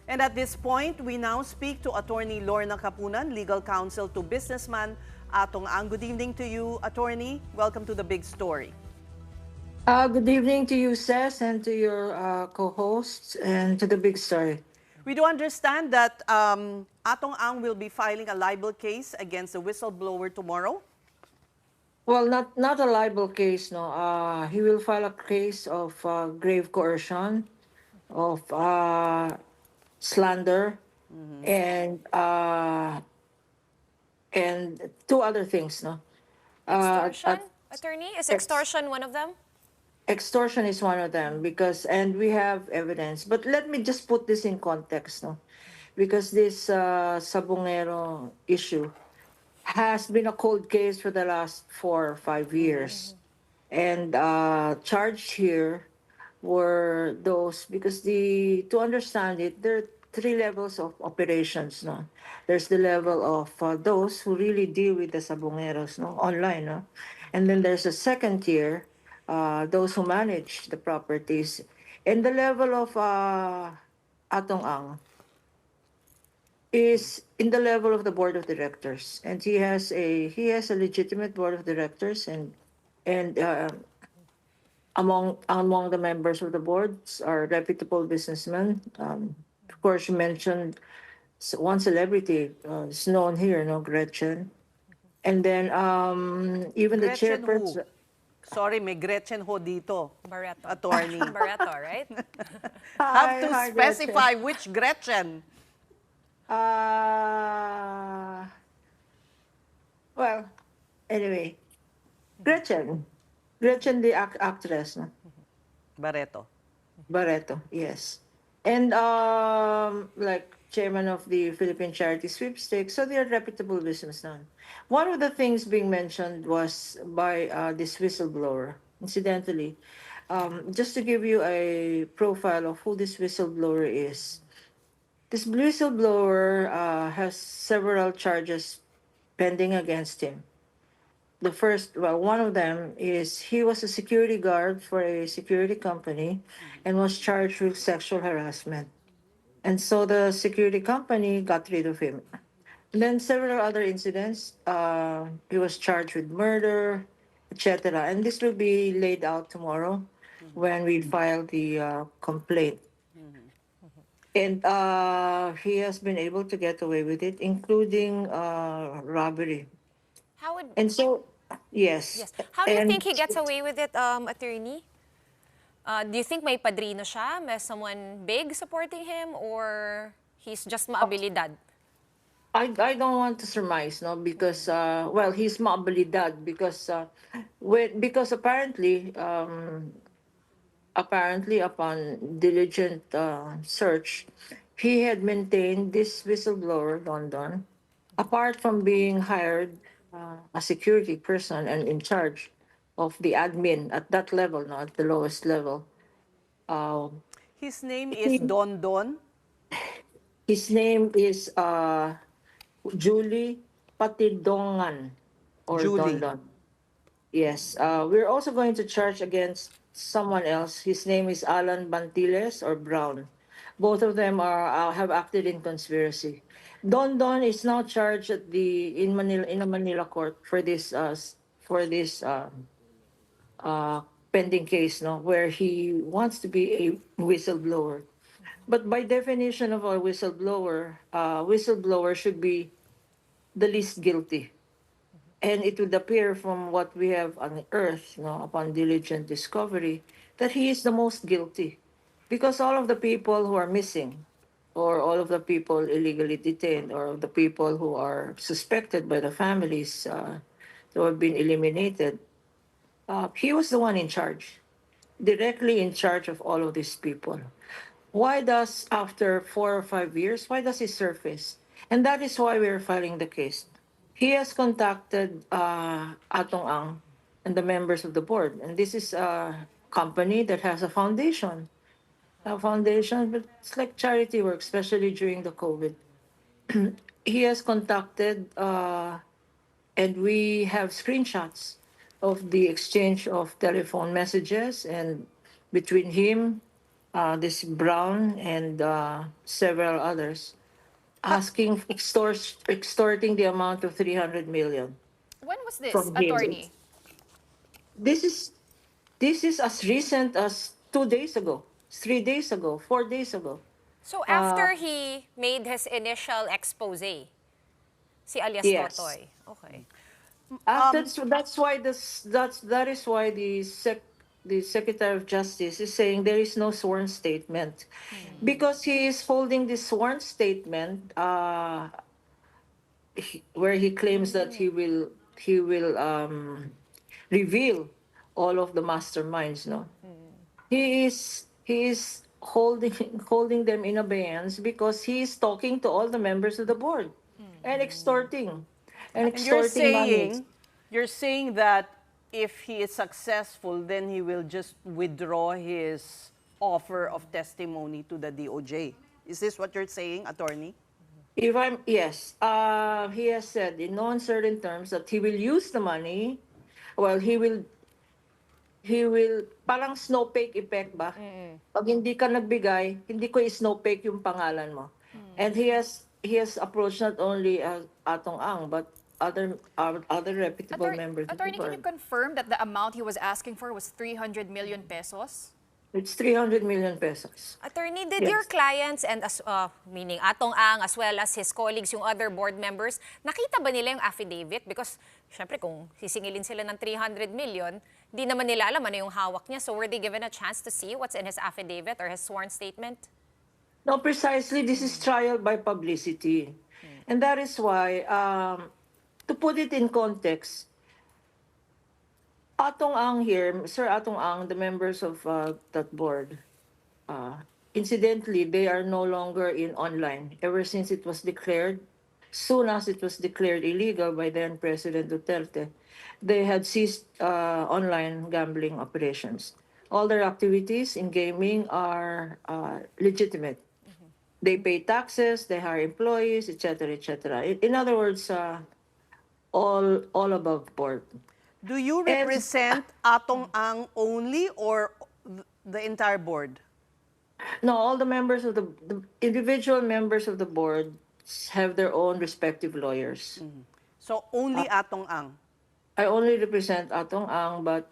And at this point, we now speak to Attorney Lorna Kapunan, legal counsel to businessman Atong Ang. Good evening to you, Attorney. Welcome to The Big Story. Good evening to you, Seth, and to your co-hosts, and to the big story. We do understand that Atong Ang will be filing a libel case against the whistleblower tomorrow. Well, not a libel case, no. He will file a case of grave coercion, of slander, and uh, and two other things, no. Extortion, At, attorney? Is ex- extortion one of them? Extortion is one of them because, and we have evidence. But let me just put this in context, no, because this Sabongero issue has been a cold case for the last 4 or 5 years. And charged here were those, because to understand it, there are three levels of operations. No, there's the level of those who really deal with the sabongeros, no, online. No, and then there's a second tier, those who manage the properties, and the level of Atong Ang is in the level of the board of directors, and he has a legitimate board of directors, and among the members of the boards are reputable businessmen. Of course, you mentioned one celebrity is known here, no, Gretchen, and then even the Gretchen who? chairperson. Sorry, may Gretchen ho dito, Barreto. Attorney. Barreto, right? Have to Hi, specify Gretchen. which Gretchen. Uh, well, anyway, Gretchen, Gretchen, the actress, no? Barreto. Barreto, yes. And like chairman of the Philippine Charity Sweepstakes, so they are reputable businessmen. One of the things being mentioned was by this whistleblower. Incidentally, just to give you a profile of who this whistleblower is. This whistleblower has several charges pending against him. The first, well, one of them is he was a security guard for a security company and was charged with sexual harassment. And so the security company got rid of him. And then several other incidents. He was charged with murder, etc. And this will be laid out tomorrow when we file the complaint. And he has been able to get away with it, including robbery. How would, And so, yes. yes. How do you And think he gets away with it, attorney? Do you think may padrino siya? May someone big supporting him? Or he's just maabilidad? I don't want to surmise, no, because well, he's mabalidad because because apparently upon diligent search, he had maintained this whistleblower London, apart from being hired a security person and in charge of the admin at that level, not at the lowest level. Uh, His name is he, Don Don. his name is Julie Patidongan or Don Julie. Don. Yes, we're also going to charge against someone else. His name is Alan Bantiles or Brown. Both of them are have acted in conspiracy. Don Don is now charged at the in Manila, in a Manila court for this pending case, no, where he wants to be a whistleblower. But by definition of a whistleblower, whistleblower should be the least guilty. And it would appear from what we have unearthed, upon diligent discovery, that he is the most guilty. Because all of the people who are missing, or all of the people illegally detained, or the people who are suspected by the families who have been eliminated, he was the one in charge, directly in charge of all of these people. Why does, after 4 or 5 years, why does he surface? And that is why we're filing the case. He has contacted Atong Ang and the members of the board. And this is a company that has a foundation. A foundation, but it's like charity work, especially during the COVID. He has contacted, and we have screenshots of the exchange of telephone messages and between him this Brown and several others, extorting the amount of 300 million When was this, from him. attorney? This is this is as recent as 2 days ago, 3 days ago, 4 days ago. So Uh, after he made his initial expose, si Alyas yes. Totoy. Okay. So that is why the Secretary of Justice is saying there is no sworn statement, because he is holding this sworn statement where he claims that he will reveal all of the masterminds. No, he is holding holding them in abeyance because he is talking to all the members of the board and extorting and And you're extorting money. saying that if he is successful, then he will just withdraw his offer of testimony to the DOJ. Is this what you're saying, attorney? If I'm Yes, he has said in no uncertain terms that he will use the money. Well, he will parang snowflake effect ba? Pag hindi ka nagbigay, hindi ko i-snowflake yung pangalan mo. And he has approached not only Atong Ang but other reputable members of the Attorney, can you board. confirm that the amount he was asking for was 300 million pesos? It's 300 million pesos. Attorney, did Yes. your clients and meaning Atong Ang as well as his colleagues, yung other board members, nakita ba nila yung affidavit? Because syempre kung sisingilin sila ng 300 million, di naman nila alam ano yung hawak niya. So were they given a chance to see what's in his affidavit or his sworn statement? No, precisely. This is trial by publicity. And that is why, to put it in context, Atong Ang here, Sir Atong Ang, the members of that board, incidentally, they are no longer in online ever since it was declared. Soon as it was declared illegal by then President Duterte, they had ceased online gambling operations. All their activities in gaming are legitimate. They pay taxes, they hire employees, etc., etc. In other words, all above board. Do you And- represent Atong Ang only or the entire board? No, all the members of the individual members of the board have their own respective lawyers. So only Atong Ang. I only represent Atong Ang, but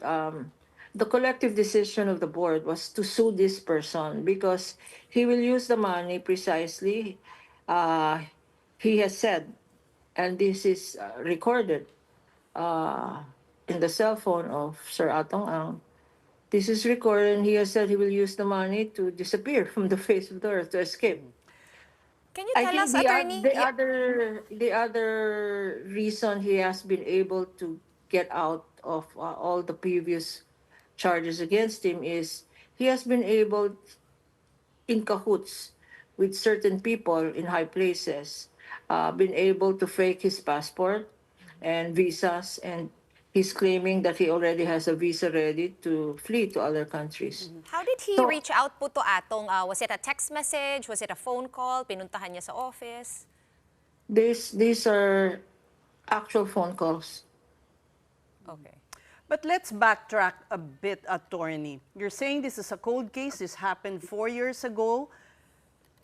the collective decision of the board was to sue this person because he will use the money precisely. He has said, and this is recorded in the cell phone of Sir Atong Ang. This is recorded, and he has said he will use the money to disappear from the face of the earth, to escape. Can you I tell think us, the, Attorney? oth- the other the other reason he has been able to get out of all the previous charges against him is he has been able, in cahoots with certain people in high places, been able to fake his passport and visas, and he's claiming that he already has a visa ready to flee to other countries. How did he So- reach out po to Atong? Was it a text message? Was it a phone call? Pinuntahan niya sa office? These are actual phone calls. Okay. But let's backtrack a bit, attorney. You're saying this is a cold case. This happened 4 years ago.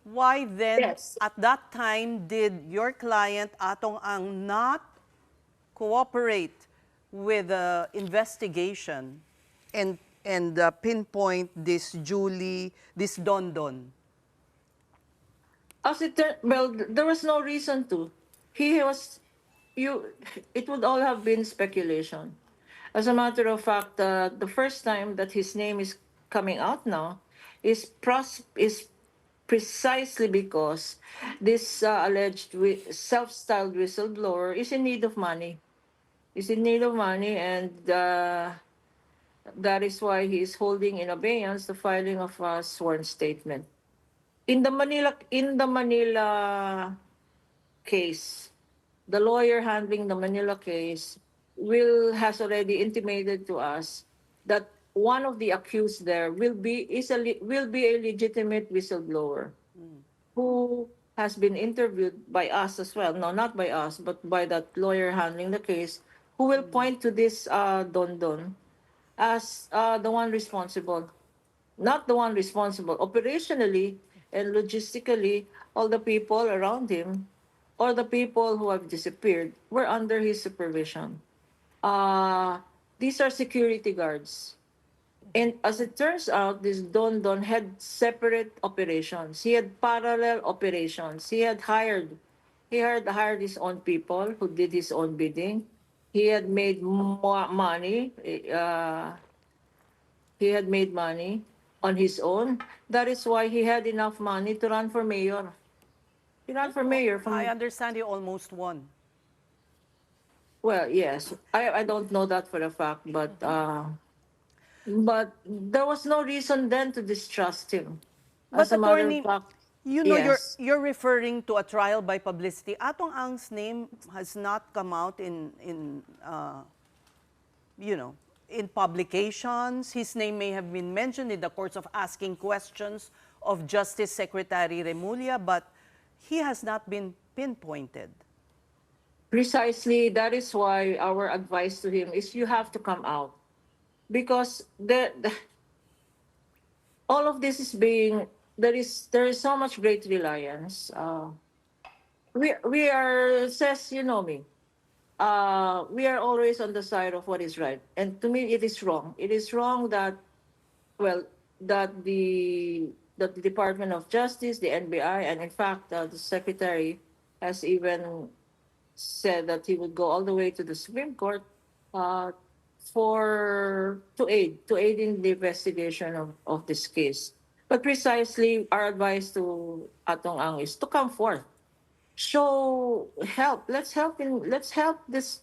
Why then, Yes. at that time, did your client, Atong Ang, not cooperate with the investigation and pinpoint this Julie, this Don Don? Well, there was no reason to. He was, it would all have been speculation. As a matter of fact, the first time that his name is coming out now is precisely because this alleged self-styled whistleblower is in need of money. Is in need of money, and that is why he is holding in abeyance the filing of a sworn statement. In the Manila case, the lawyer handling the Manila case has already intimated to us that one of the accused there will be a legitimate whistleblower who has been interviewed by us as well. No, not by us, but by that lawyer handling the case, who will point to this Don Don as the one responsible not the one responsible. Operationally and logistically, all the people around him or the people who have disappeared were under his supervision. Uh, these are security guards. And as it turns out, this Don Don had separate operations. He had parallel operations. He hired his own people who did his own bidding. He had made money. He had made money on his own. That is why he had enough money to run for mayor. He ran for mayor I from, understand he almost won. well, yes. I don't know that for a fact, but there was no reason then to distrust him. But As a matter of attorney, fact, you know, yes. you're referring to a trial by publicity. Atong Ang's name has not come out in you know, in publications. His name may have been mentioned in the course of asking questions of Justice Secretary Remulla, but he has not been pinpointed. Precisely, that is why our advice to him is you have to come out because all of this is being there is so much great reliance. We are says you know me. We are always on the side of what is right, and to me it is wrong. It is wrong that well that the Department of Justice, the NBI, and in fact the Secretary has even said that he would go all the way to the Supreme Court uh, for to aid in the investigation of this case. But precisely our advice to Atong Ang is to come forth, show help. Let's help this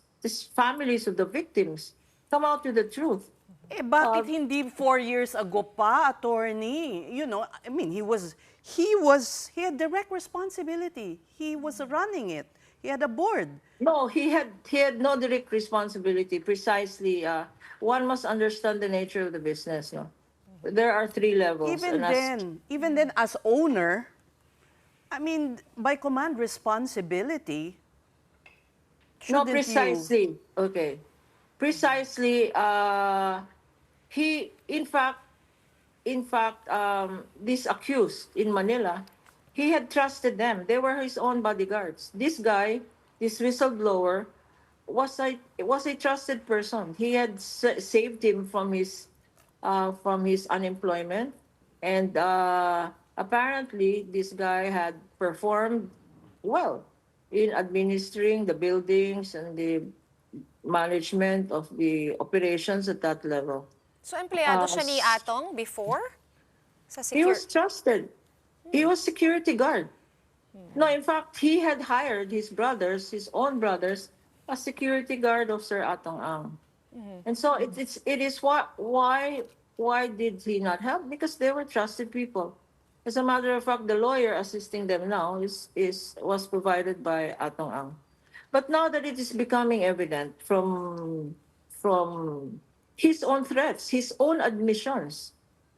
families of the victims come out with the truth. Eh, bakit hindi 4 years ago pa, attorney? You know, I mean, he had direct responsibility. He was running it. He had a board. No, he had no direct responsibility. Precisely, one must understand the nature of the business. No, there are three levels. Even then, as owner, I mean, by command responsibility, No, shouldn't you? precisely. Okay, precisely. He, in fact, this accused in Manila, he had trusted them. They were his own bodyguards. This guy, this whistleblower, was a trusted person. He had saved him from his unemployment, and apparently this guy had performed well in administering the buildings and the management of the operations at that level. So, empleyado siya ni S- Atong before? Sa He secure... was trusted. He was security guard. No, in fact, he had hired his own brothers, as security guard of Sir Atong Ang. And so it is why did he not help? Because they were trusted people. As a matter of fact, the lawyer assisting them now was provided by Atong Ang. But now that it is becoming evident from his own threats, his own admissions,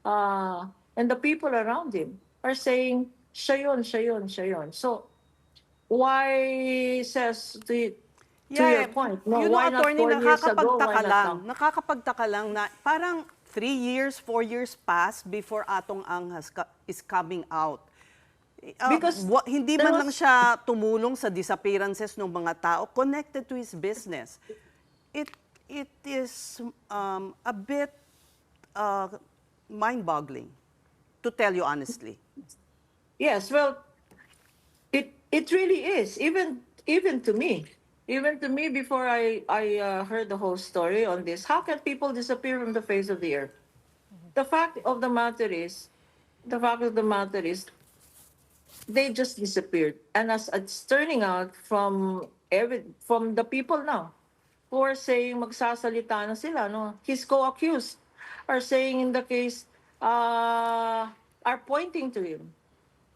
and the people around him are saying, siya yun, siya yun, siya yun. So why says to your point, no, you know, why not attorney, 4 years ago? Why not now? nakakapagtaka lang na parang 3 years, 4 years passed before Atong Ang is coming out. Because Hindi there man lang was- siya tumulong sa disappearances ng mga tao connected to his business. It is a bit mind-boggling, to tell you honestly. Yes, well, it really is. Even to me, before I heard the whole story on this, how can people disappear from the face of the earth? The fact of the matter is, they just disappeared. And as it's turning out from the people now who are saying magsasalita na sila, no? His co-accused are saying in the case, are pointing to him.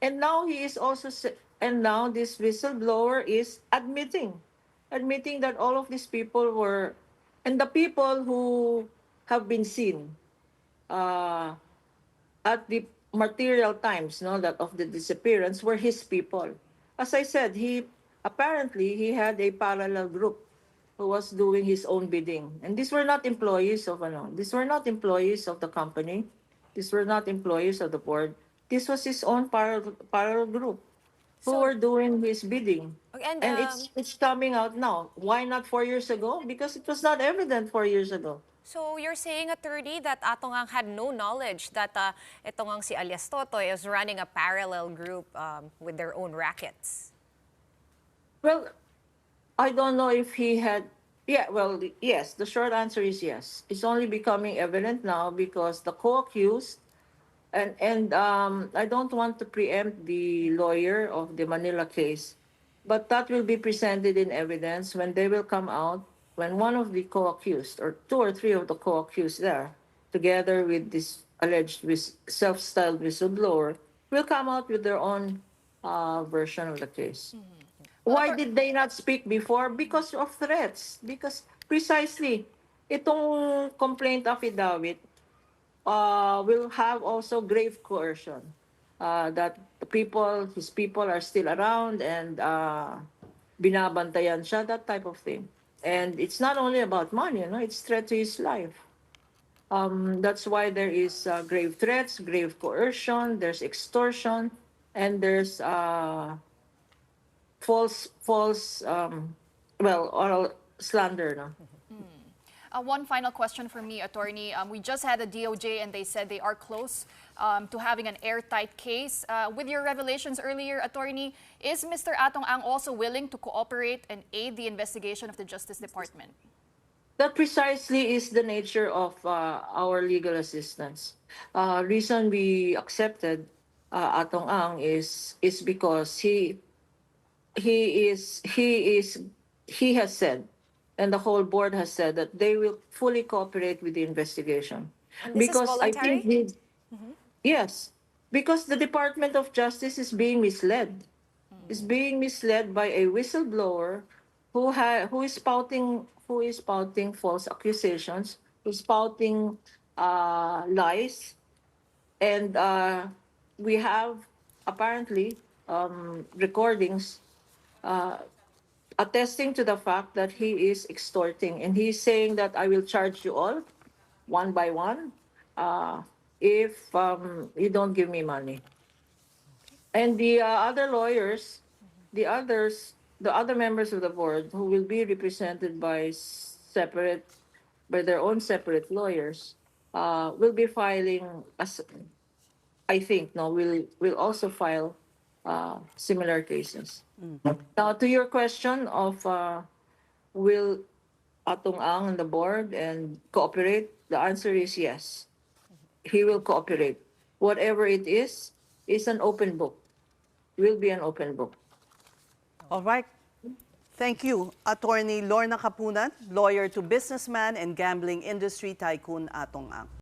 And now and now this whistleblower is admitting that all of these people were, and the people who have been seen uh, at the material times, no, that of the disappearance were his people. As I said, he had a parallel group who was doing his own bidding, and these were not employees of the company. These were not employees of the board. This was his own parallel group who So- were doing his bidding. And, And it's coming out now. Why not 4 years ago? Because it was not evident 4 years ago. So you're saying, attorney, that Atong Ang had no knowledge that itong ang si Alyas Totoy is running a parallel group with their own rackets? Well, I don't know if he had. Yeah, well, yes. The short answer is yes. It's only becoming evident now because the co-accused, and I don't want to preempt the lawyer of the Manila case, but that will be presented in evidence when they will come out, when one of the co-accused, or two or three of the co-accused there, together with this alleged self-styled whistleblower, will come out with their own version of the case. Why did they not speak before? Because of threats. Because precisely, itong complaint affidavit will have also grave coercion. That his people are still around and binabantayan siya, that type of thing. And it's not only about money, it's threat to his life. That's why there is grave threats, grave coercion, there's extortion, and there's false, oral slander. No? One final question for me, attorney. We just had a DOJ and they said they are close to having an airtight case. With your revelations earlier, attorney, is Mr. Atong Ang also willing to cooperate and aid the investigation of the Justice Department? That precisely is the nature of our legal assistance. Reason we accepted Atong Ang is because he has said, and the whole board has said, that they will fully cooperate with the investigation. And this is Because I voluntary? think yes, because the Department of Justice is being misled. Is being misled by a whistleblower who is spouting false accusations, who's spouting lies, and we have apparently recordings attesting to the fact that he is extorting, and he's saying that I will charge you all one by one if you don't give me money. And the other lawyers, the other members of the board who will be represented by their own separate lawyers, will be filing, as I think, no, will also file similar cases. Now, to your question of will Atong Ang and the board and cooperate, the answer is yes. He will cooperate. Whatever it is an open book. Will be an open book. All right. Thank you, Attorney Lorna Kapunan, lawyer to businessman and gambling industry tycoon Atong Ang.